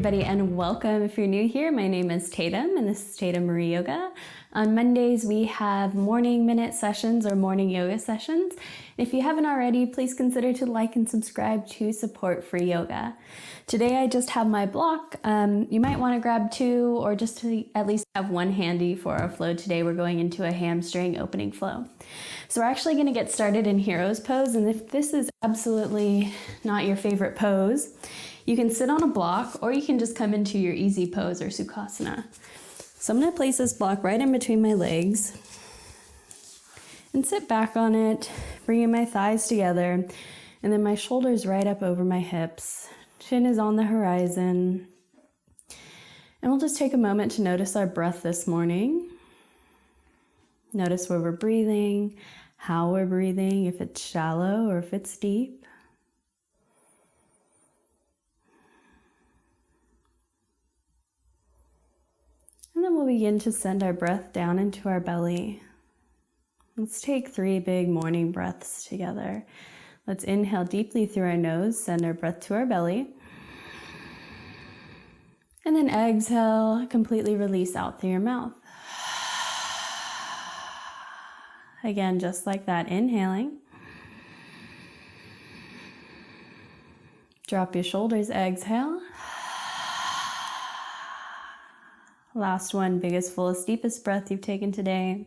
everybody, and welcome. If you're new here, my name is Tatum, and this is Tatum Marie Yoga. On Mondays, we have morning minute sessions or morning yoga sessions. If you haven't already, please consider to like and subscribe to support free yoga. Today, I just have my block. You might want to grab two or just to at least have one handy for our flow. Today, we're going into a hamstring opening flow. So we're actually going to get started in hero's pose, and if this is absolutely not your favorite pose, you can sit on a block or you can just come into your easy pose or sukhasana. So I'm going to place this block right in between my legs and sit back on it, bringing my thighs together, and then my shoulders right up over my hips. Chin is on the horizon. And we'll just take a moment to notice our breath this morning. Notice where we're breathing, how we're breathing, if it's shallow or if it's deep. And then we'll begin to send our breath down into our belly. Let's take 3 big morning breaths together. Let's inhale deeply through our nose, send our breath to our belly. And then exhale, completely release out through your mouth. Again, just like that, inhaling. Drop your shoulders, exhale. Last one, biggest, fullest, deepest breath you've taken today.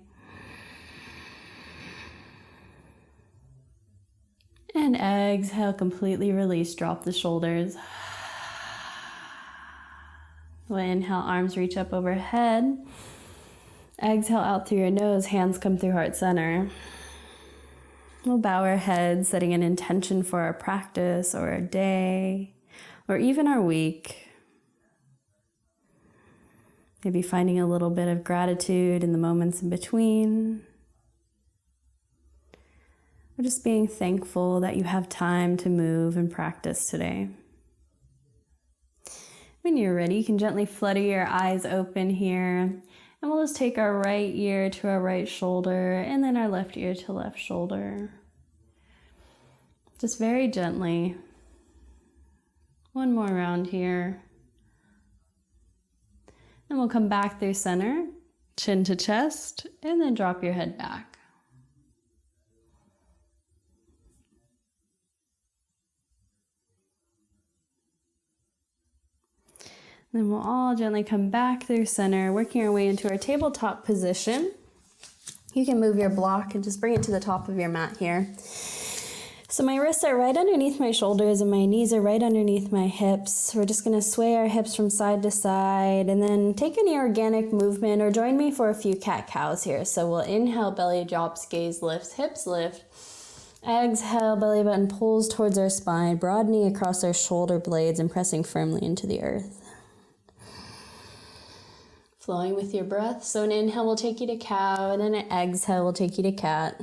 And exhale, completely release, drop the shoulders. We'll inhale, arms reach up overhead. Exhale out through your nose, hands come through heart center. We'll bow our heads, setting an intention for our practice or our day, or even our week. Maybe finding a little bit of gratitude in the moments in between. Or just being thankful that you have time to move and practice today. When you're ready, you can gently flutter your eyes open here. And we'll just take our right ear to our right shoulder and then our left ear to left shoulder. Just very gently. One more round here. And we'll come back through center, chin to chest, and then drop your head back. Then we'll all gently come back through center, working our way into our tabletop position. You can move your block and just bring it to the top of your mat here. So my wrists are right underneath my shoulders and my knees are right underneath my hips. We're just going to sway our hips from side to side and then take any organic movement or join me for a few cat-cows here. So we'll inhale, belly drops, gaze lifts, hips lift. Exhale, belly button pulls towards our spine, broadening across our shoulder blades and pressing firmly into the earth. Flowing with your breath. So an inhale will take you to cow, and then an exhale will take you to cat.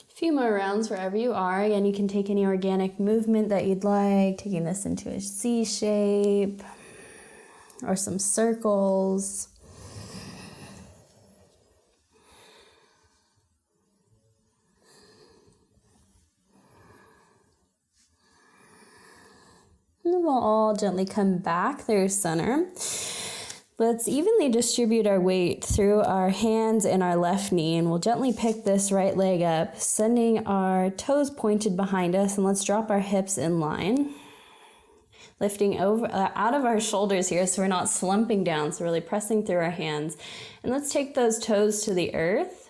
A few more rounds wherever you are. Again, you can take any organic movement that you'd like, taking this into a C shape. Or some circles. And then we'll all gently come back through center. Let's evenly distribute our weight through our hands and our left knee, and we'll gently pick this right leg up, sending our toes pointed behind us, and let's drop our hips in line. Lifting over out of our shoulders here so we're not slumping down, so really pressing through our hands. And let's take those toes to the earth.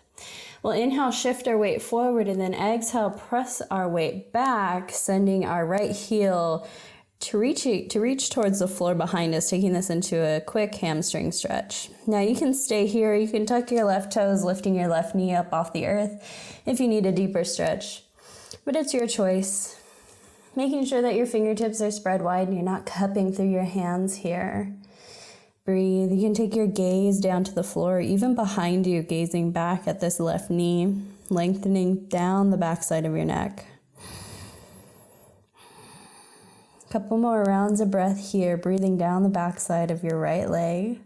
We'll inhale, shift our weight forward, and then exhale, press our weight back, sending our right heel to reach towards the floor behind us, taking this into a quick hamstring stretch. Now you can stay here, you can tuck your left toes, lifting your left knee up off the earth if you need a deeper stretch. But it's your choice. Making sure that your fingertips are spread wide and you're not cupping through your hands here. Breathe. You can take your gaze down to the floor, even behind you, gazing back at this left knee, lengthening down the backside of your neck. Couple more rounds of breath here, breathing down the backside of your right leg.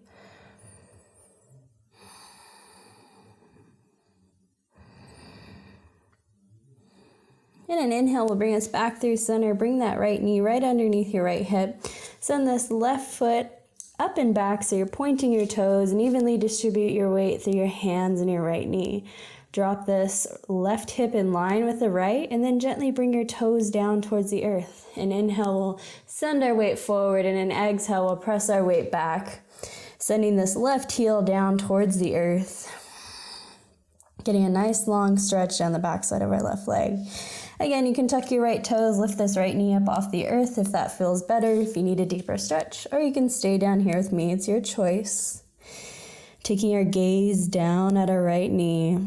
And an inhale will bring us back through center. Bring that right knee right underneath your right hip. Send this left foot up and back so you're pointing your toes, and evenly distribute your weight through your hands and your right knee. Drop this left hip in line with the right, and then gently bring your toes down towards the earth. An inhale will send our weight forward, and an exhale will press our weight back, sending this left heel down towards the earth. Getting a nice long stretch down the backside of our left leg. Again, you can tuck your right toes, lift this right knee up off the earth if that feels better, if you need a deeper stretch, or you can stay down here with me. It's your choice. Taking our gaze down at our right knee.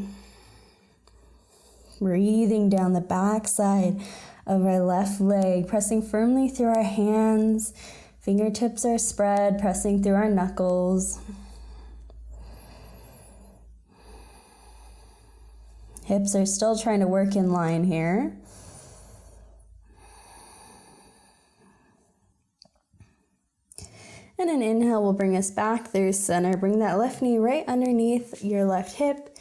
Breathing down the backside of our left leg, pressing firmly through our hands. Fingertips are spread, pressing through our knuckles. Hips are still trying to work in line here. And an inhale will bring us back through center. Bring that left knee right underneath your left hip.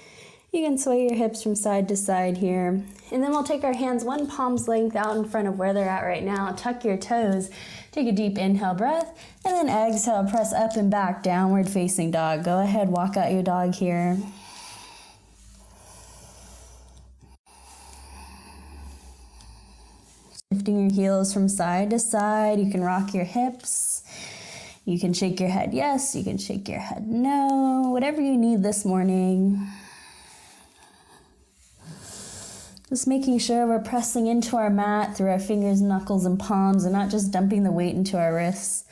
You can sway your hips from side to side here. And then we'll take our hands one palm's length out in front of where they're at right now. Tuck your toes. Take a deep inhale breath. And then exhale, press up and back, downward facing dog. Go ahead, walk out your dog here. Lifting your heels from side to side. You can rock your hips. You can shake your head yes. You can shake your head no. Whatever you need this morning. Just making sure we're pressing into our mat through our fingers, knuckles, and palms, and not just dumping the weight into our wrists.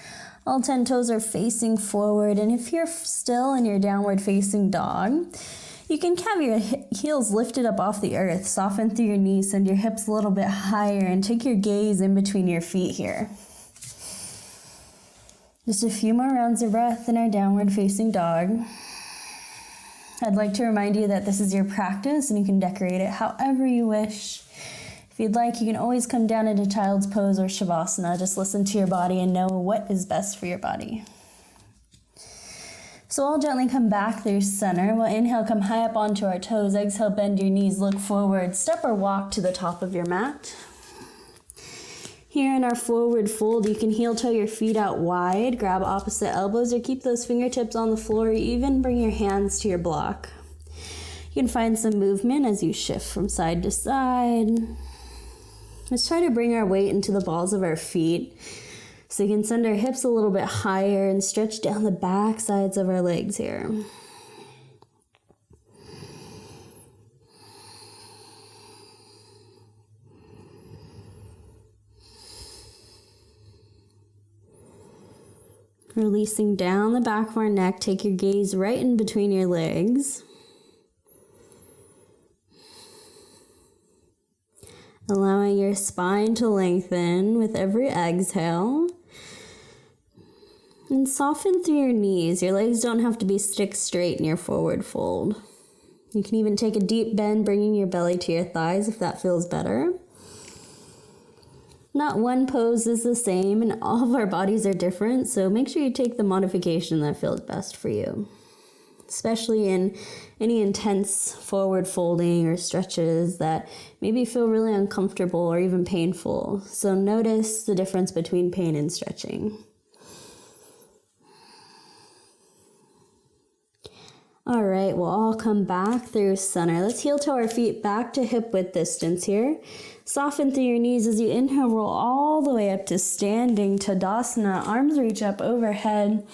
All 10 toes are facing forward, and if you're still in your downward facing dog, you can have your heels lifted up off the earth. Soften through your knees, send your hips a little bit higher, and take your gaze in between your feet here. Just a few more rounds of breath in our downward facing dog. I'd like to remind you that this is your practice and you can decorate it however you wish. If you'd like, you can always come down into child's pose or shavasana. Just listen to your body and know what is best for your body. So I'll gently come back through center. We'll inhale, come high up onto our toes. Exhale, bend your knees, look forward. Step or walk to the top of your mat. Here in our forward fold, you can heel toe your feet out wide, grab opposite elbows, or keep those fingertips on the floor, or even bring your hands to your block. You can find some movement as you shift from side to side. Let's try to bring our weight into the balls of our feet. So we can send our hips a little bit higher and stretch down the back sides of our legs here. Releasing down the back of our neck, take your gaze right in between your legs. Allowing your spine to lengthen with every exhale. And soften through your knees. Your legs don't have to be stick straight in your forward fold. You can even take a deep bend, bringing your belly to your thighs if that feels better. Not one pose is the same, and all of our bodies are different, so make sure you take the modification that feels best for you, especially in any intense forward folding or stretches that maybe feel really uncomfortable or even painful. So notice the difference between pain and stretching. All right, we'll all come back through center. Let's heel toe our feet back to hip width distance here. Soften through your knees as you inhale, roll all the way up to standing Tadasana. Arms reach up overhead.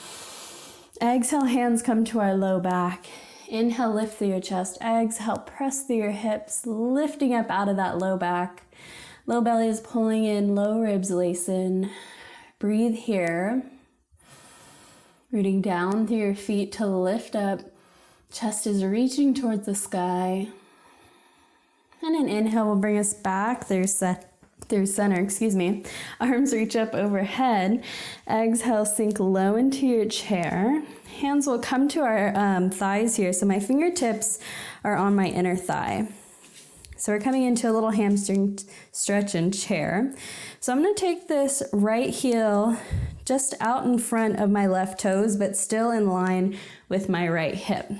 Exhale, hands come to our low back. Inhale, lift through your chest. Exhale, press through your hips, lifting up out of that low back. Low belly is pulling in, low ribs lace in. Breathe here. Rooting down through your feet to lift up. Chest is reaching towards the sky. And an inhale will bring us back through center. Arms reach up overhead. Exhale, sink low into your chair. Hands will come to our thighs here. So my fingertips are on my inner thigh. So we're coming into a little hamstring stretch in chair. So I'm going to take this right heel just out in front of my left toes, but still in line with my right hip.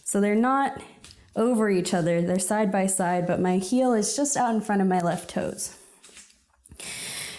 So they're not over each other, they're side by side, but my heel is just out in front of my left toes.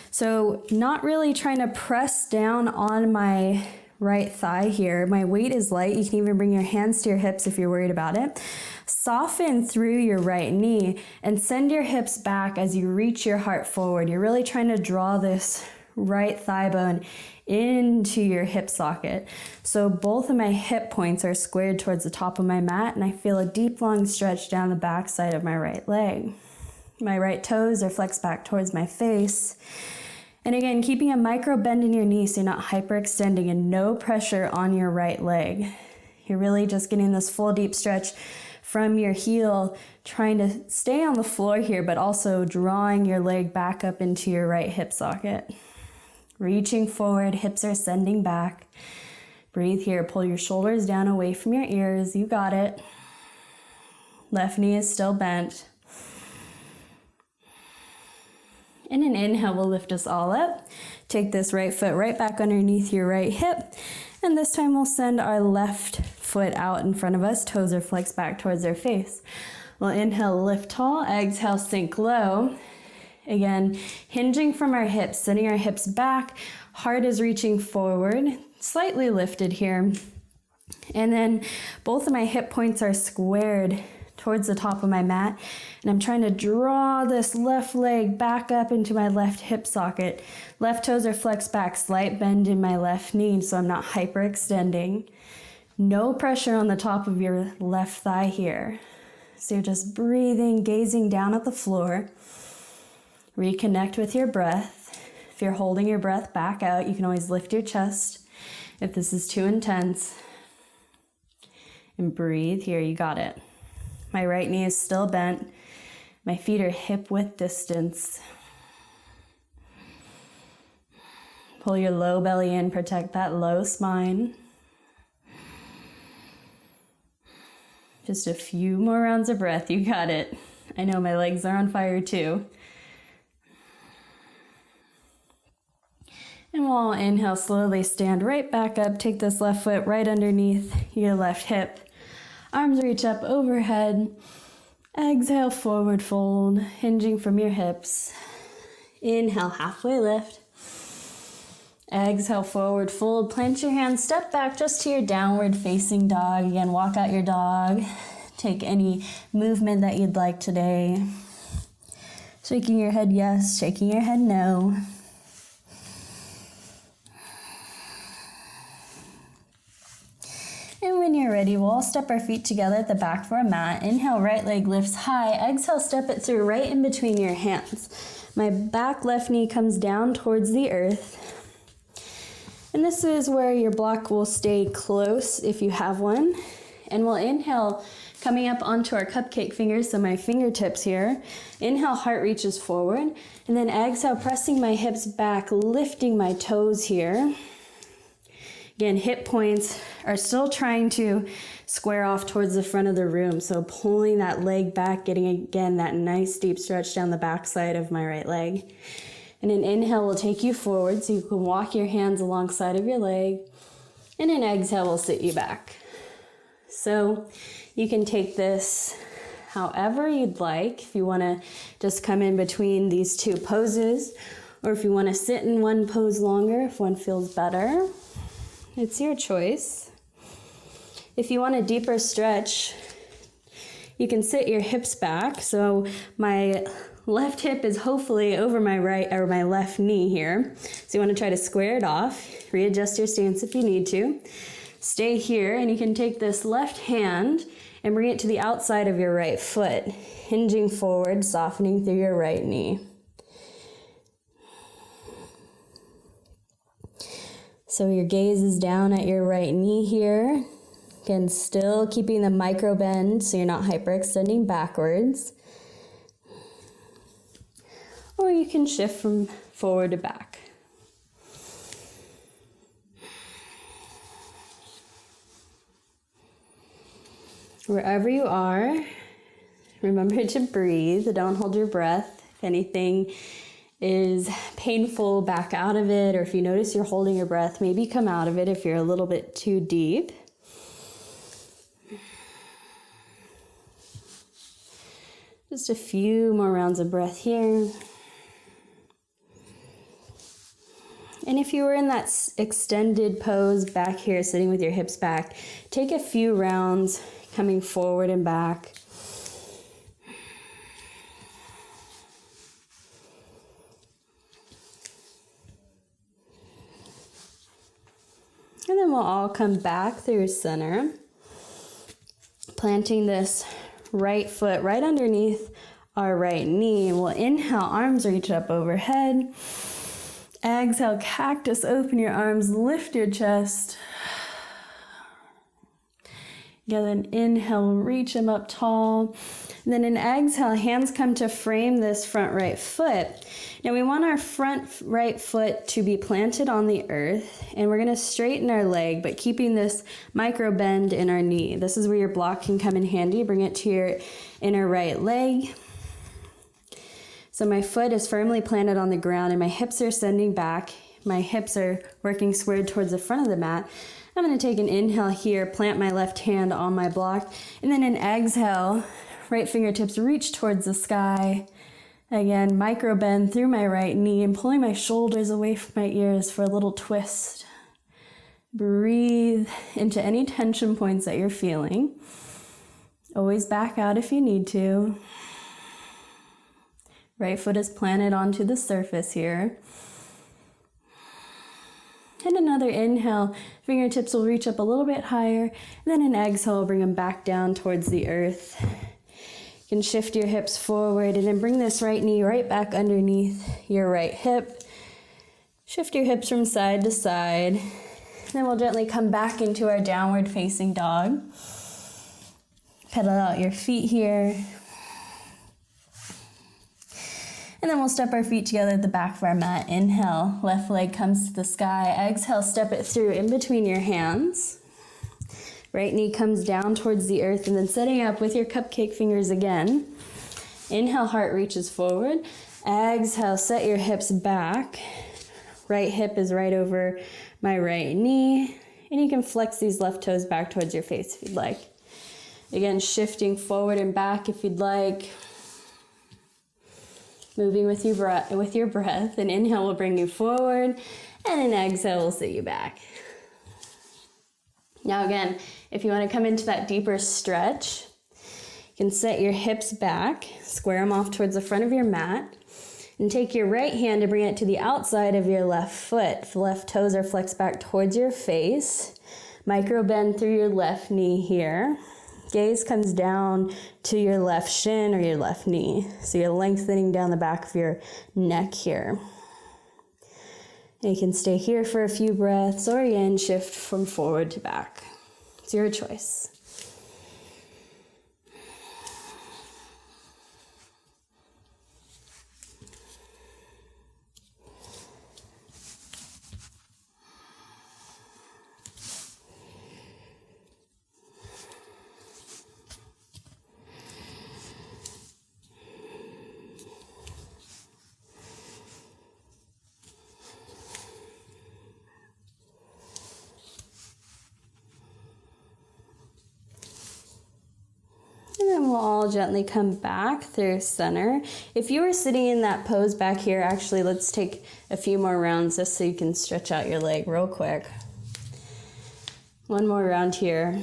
So not really trying to press down on my right thigh here. My weight is light. You can even bring your hands to your hips if you're worried about it. Soften through your right knee and send your hips back as you reach your heart forward. You're really trying to draw this right thigh bone into your hip socket. So both of my hip points are squared towards the top of my mat, and I feel a deep, long stretch down the back side of my right leg. My right toes are flexed back towards my face. And again, keeping a micro bend in your knee so you're not hyperextending, and no pressure on your right leg. You're really just getting this full deep stretch from your heel, trying to stay on the floor here, but also drawing your leg back up into your right hip socket. Reaching forward, hips are sending back. Breathe here, pull your shoulders down away from your ears. You got it. Left knee is still bent. And an inhale will lift us all up. Take this right foot right back underneath your right hip. And this time we'll send our left foot out in front of us. Toes are flexed back towards our face. We'll inhale, lift tall. Exhale, sink low. Again, hinging from our hips, sending our hips back. Heart is reaching forward, slightly lifted here. And then both of my hip points are squared towards the top of my mat, and I'm trying to draw this left leg back up into my left hip socket. Left toes are flexed back, slight bend in my left knee so I'm not hyperextending. No pressure on the top of your left thigh here. So you're just breathing, gazing down at the floor. Reconnect with your breath. If you're holding your breath, back out. You can always lift your chest if this is too intense. And breathe here, you got it. My right knee is still bent. My feet are hip width distance. Pull your low belly in, protect that low spine. Just a few more rounds of breath, you got it. I know my legs are on fire too. And we'll all inhale, slowly stand right back up. Take this left foot right underneath your left hip. Arms reach up overhead. Exhale, forward fold, hinging from your hips. Inhale, halfway lift. Exhale, forward fold. Plant your hands, step back just to your downward facing dog. Again, walk out your dog. Take any movement that you'd like today. Shaking your head yes, shaking your head no. And when you're ready, we'll all step our feet together at the back for a mat. Inhale, right leg lifts high. Exhale, step it through right in between your hands. My back left knee comes down towards the earth. And this is where your block will stay close if you have one. And we'll inhale, coming up onto our cupcake fingers, so my fingertips here. Inhale, heart reaches forward. And then exhale, pressing my hips back, lifting my toes here. Again, hip points are still trying to square off towards the front of the room. So pulling that leg back, getting again that nice deep stretch down the back side of my right leg. And an inhale will take you forward so you can walk your hands alongside of your leg. And an exhale will sit you back. So you can take this however you'd like. If you want to just come in between these two poses, or if you want to sit in one pose longer, if one feels better. It's your choice. If you want a deeper stretch, you can sit your hips back. So my left hip is hopefully over my right or my left knee here. So you want to try to square it off. Readjust your stance if you need to. Stay here, and you can take this left hand and bring it to the outside of your right foot, hinging forward, softening through your right knee. So your gaze is down at your right knee here. Again, still keeping the micro bend so you're not hyperextending backwards. Or you can shift from forward to back. Wherever you are, Remember to breathe. Don't hold your breath. If anything is painful, back out of it, or if you notice you're holding your breath, maybe come out of it if you're a little bit too deep. Just a few more rounds of breath here. And if you were in that extended pose back here, sitting with your hips back, take a few rounds coming forward and back. And then we'll all come back through center, planting this right foot right underneath our right knee. We'll inhale, arms reach up overhead. Exhale, cactus, open your arms, lift your chest. Again, inhale, reach them up tall. And then an exhale, hands come to frame this front right foot. Now we want our front right foot to be planted on the earth, and we're gonna straighten our leg, but keeping this micro bend in our knee. This is where your block can come in handy. Bring it to your inner right leg. So my foot is firmly planted on the ground and my hips are sending back. My hips are working squared towards the front of the mat. I'm gonna take an inhale here, plant my left hand on my block, and then an exhale, right fingertips reach towards the sky. Again, micro bend through my right knee and pulling my shoulders away from my ears for a little twist. Breathe into any tension points that you're feeling. Always back out if you need to. Right foot is planted onto the surface here. And another inhale, fingertips will reach up a little bit higher, and then an exhale, bring them back down towards the earth. You can shift your hips forward and then bring this right knee right back underneath your right hip. Shift your hips from side to side. Then we'll gently come back into our downward facing dog. Pedal out your feet here. And then we'll step our feet together at the back of our mat. Inhale, left leg comes to the sky. Exhale, step it through in between your hands. Right knee comes down towards the earth, and then setting up with your cupcake fingers again. Inhale, heart reaches forward. Exhale, set your hips back. Right hip is right over my right knee. And you can flex these left toes back towards your face if you'd like. Again, shifting forward and back if you'd like. Moving with your breath. An inhale will bring you forward, and an exhale will sit you back. Now again, if you want to come into that deeper stretch, you can set your hips back, square them off towards the front of your mat, and take your right hand and bring it to the outside of your left foot. The left toes are flexed back towards your face. Micro bend through your left knee here. Gaze comes down to your left shin or your left knee. So you're lengthening down the back of your neck here. And you can stay here for a few breaths, or again, shift from forward to back. It's your choice. And we'll all gently come back through center. If you were sitting in that pose back here, actually, let's take a few more rounds just so you can stretch out your leg real quick. One more round here.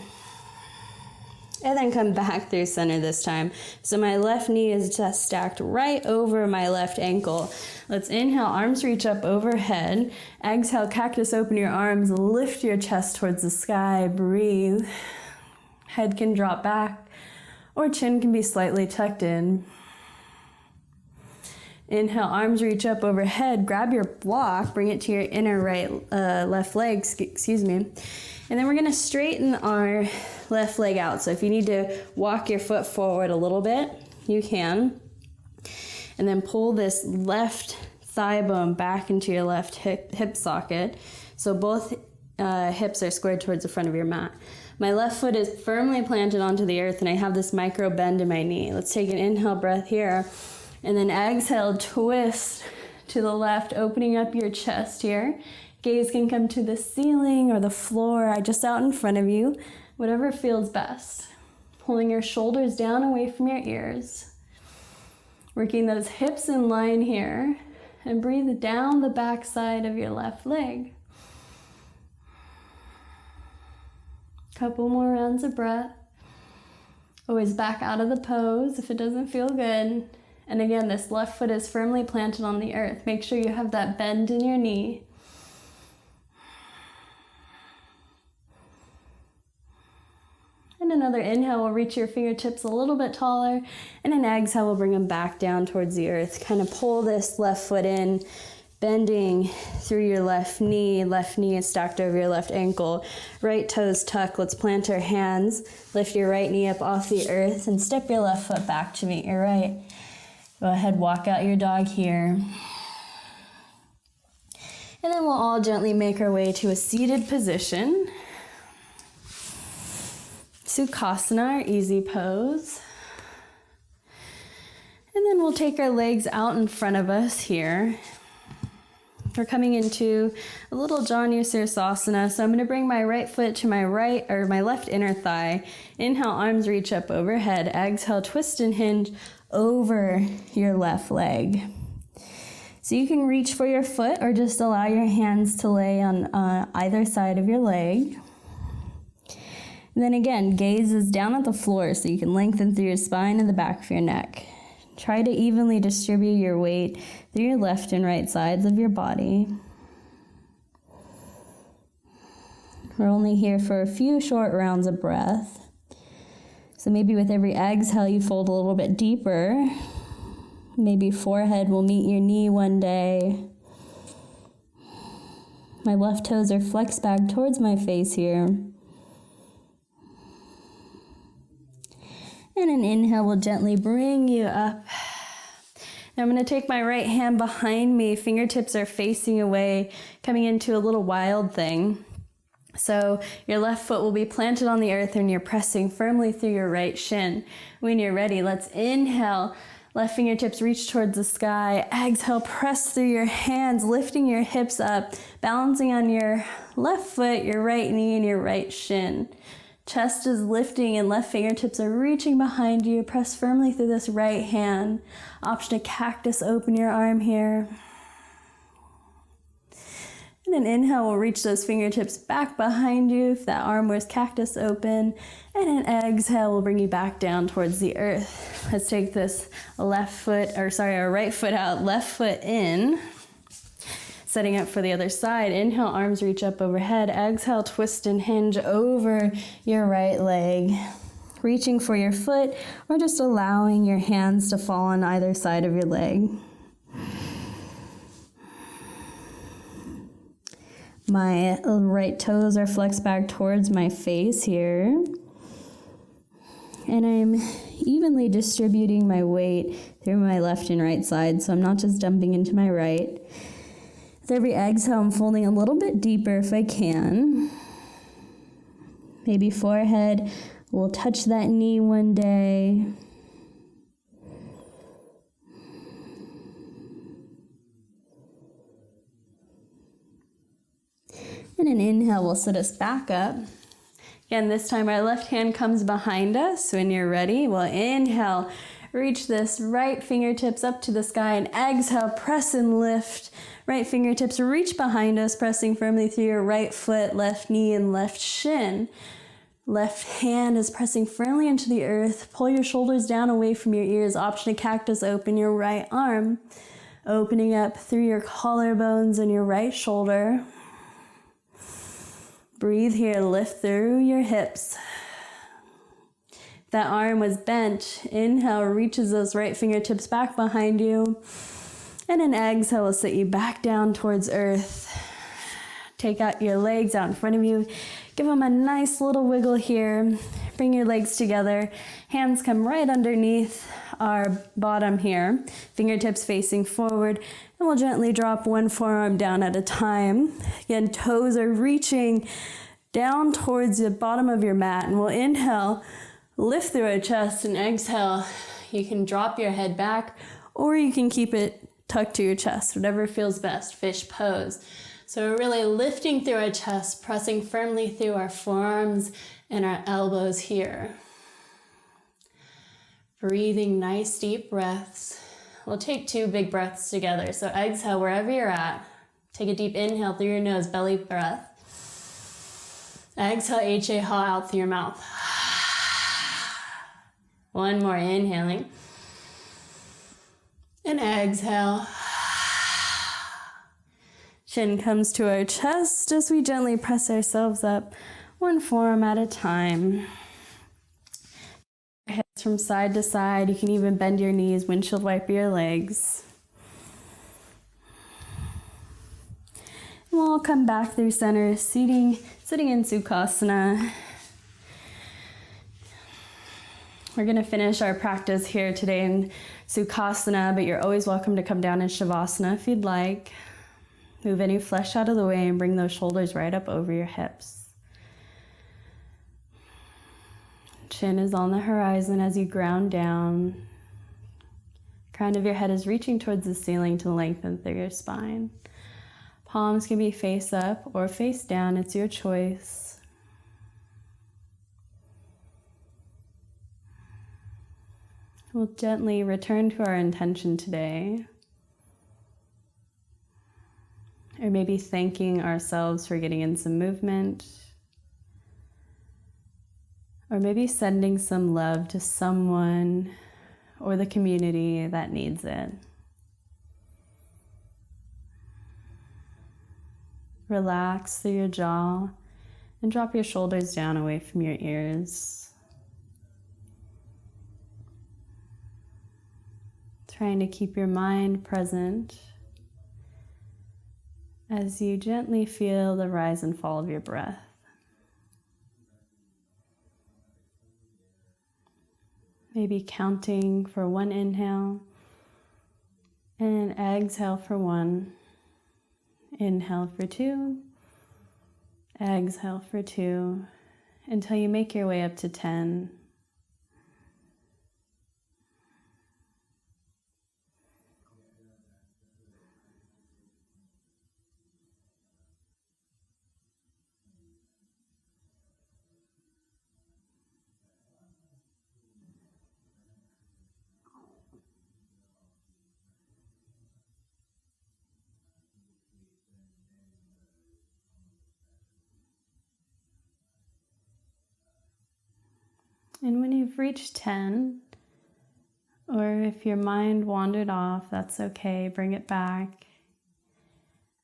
And then come back through center this time. So my left knee is just stacked right over my left ankle. Let's inhale, arms reach up overhead. Exhale, cactus, open your arms, lift your chest towards the sky, breathe. Head can drop back, or chin can be slightly tucked in. Inhale, arms reach up overhead, grab your block, bring it to your inner left leg, and then we're gonna straighten our left leg out. So if you need to walk your foot forward a little bit, you can. And then pull this left thigh bone back into your left hip socket. So both hips are squared towards the front of your mat. My left foot is firmly planted onto the earth and I have this micro bend in my knee. Let's take an inhale breath here and then exhale, twist to the left, opening up your chest here. Gaze can come to the ceiling or the floor, just out in front of you, whatever feels best. Pulling your shoulders down away from your ears. Working those hips in line here and breathe down the back side of your left leg. Couple more rounds of breath. Always back out of the pose if it doesn't feel good. And again, this left foot is firmly planted on the earth. Make sure you have that bend in your knee. And another inhale will reach your fingertips a little bit taller, and an exhale will bring them back down towards the earth. Kind of pull this left foot in, bending through your left knee. Left knee is stacked over your left ankle. Right toes tuck. Let's plant our hands. Lift your right knee up off the earth and step your left foot back to meet your right. Go ahead, walk out your dog here. And then we'll all gently make our way to a seated position. Sukhasana, our easy pose. And then we'll take our legs out in front of us here. We're coming into a little Janusirasana. So I'm going to bring my right foot to my right or my left inner thigh. Inhale, arms reach up overhead. Exhale, twist and hinge over your left leg. So you can reach for your foot or just allow your hands to lay on either side of your leg. And then again, gaze is down at the floor so you can lengthen through your spine and the back of your neck. Try to evenly distribute your weight through your left and right sides of your body. We're only here for a few short rounds of breath. So maybe with every exhale you fold a little bit deeper. Maybe forehead will meet your knee one day. My left toes are flexed back towards my face here. And an inhale will gently bring you up. Now I'm going to take my right hand behind me. Fingertips are facing away, coming into a little wild thing. So your left foot will be planted on the earth and you're pressing firmly through your right shin. When you're ready, let's inhale. Left fingertips reach towards the sky. Exhale, press through your hands, lifting your hips up, balancing on your left foot, your right knee, and your right shin. Chest is lifting and left fingertips are reaching behind you. Press firmly through this right hand. Option to cactus, open your arm here. And an inhale will reach those fingertips back behind you if that arm was cactus open. And an exhale will bring you back down towards the earth. Let's take this our right foot out, left foot in. Setting up for the other side. Inhale, arms reach up overhead. Exhale, twist and hinge over your right leg. Reaching for your foot or just allowing your hands to fall on either side of your leg. My right toes are flexed back towards my face here. And I'm evenly distributing my weight through my left and right side, so I'm not just dumping into my right. With every exhale, I'm folding a little bit deeper if I can. Maybe forehead will touch that knee one day. And an inhale will sit us back up. Again, this time our left hand comes behind us. When you're ready, we'll inhale, reach this right fingertips up to the sky, and exhale, press and lift. Right fingertips reach behind us, pressing firmly through your right foot, left knee, and left shin. Left hand is pressing firmly into the earth. Pull your shoulders down away from your ears. Option to cactus, open your right arm. Opening up through your collarbones and your right shoulder. Breathe here, lift through your hips. If that arm was bent, inhale reaches those right fingertips back behind you. And an exhale will sit you back down towards earth. Take out your legs out in front of you. Give them a nice little wiggle here. Bring your legs together. Hands come right underneath our bottom here. Fingertips facing forward. And we'll gently drop one forearm down at a time. Again, toes are reaching down towards the bottom of your mat. And we'll inhale, lift through our chest, and exhale. You can drop your head back, or you can keep it tucked to your chest, whatever feels best, fish pose. So we're really lifting through our chest, pressing firmly through our forearms and our elbows here. Breathing nice deep breaths. We'll take 2 big breaths together. So exhale wherever you're at. Take a deep inhale through your nose, belly breath. Exhale, HA, haw out through your mouth. One more, inhaling. And exhale. Chin comes to our chest as we gently press ourselves up, one forearm at a time. Hips from side to side. You can even bend your knees, windshield wiper your legs. And we'll come back through center, sitting in Sukhasana. We're going to finish our practice here today in Sukhasana, but you're always welcome to come down in Shavasana if you'd like. Move any flesh out of the way and bring those shoulders right up over your hips. Chin is on the horizon as you ground down. Crown of your head is reaching towards the ceiling to lengthen through your spine. Palms can be face up or face down, it's your choice. We'll gently return to our intention today. Or maybe thanking ourselves for getting in some movement. Or maybe sending some love to someone or the community that needs it. Relax through your jaw and drop your shoulders down away from your ears. Trying to keep your mind present as you gently feel the rise and fall of your breath. Maybe counting for 1 inhale and an exhale for 1. Inhale for 2, exhale for 2, until you make your way up to 10. And when you've reached 10, or if your mind wandered off, that's okay, bring it back.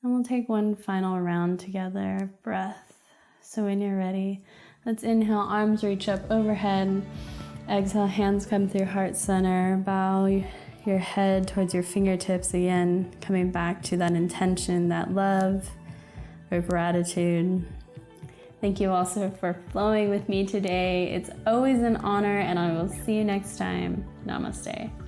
And we'll take one final round together of breath. So when you're ready, let's inhale, arms reach up overhead. Exhale, hands come through heart center. Bow your head towards your fingertips again, coming back to that intention, that love or gratitude. Thank you also for flowing with me today. It's always an honor, and I will see you next time. Namaste.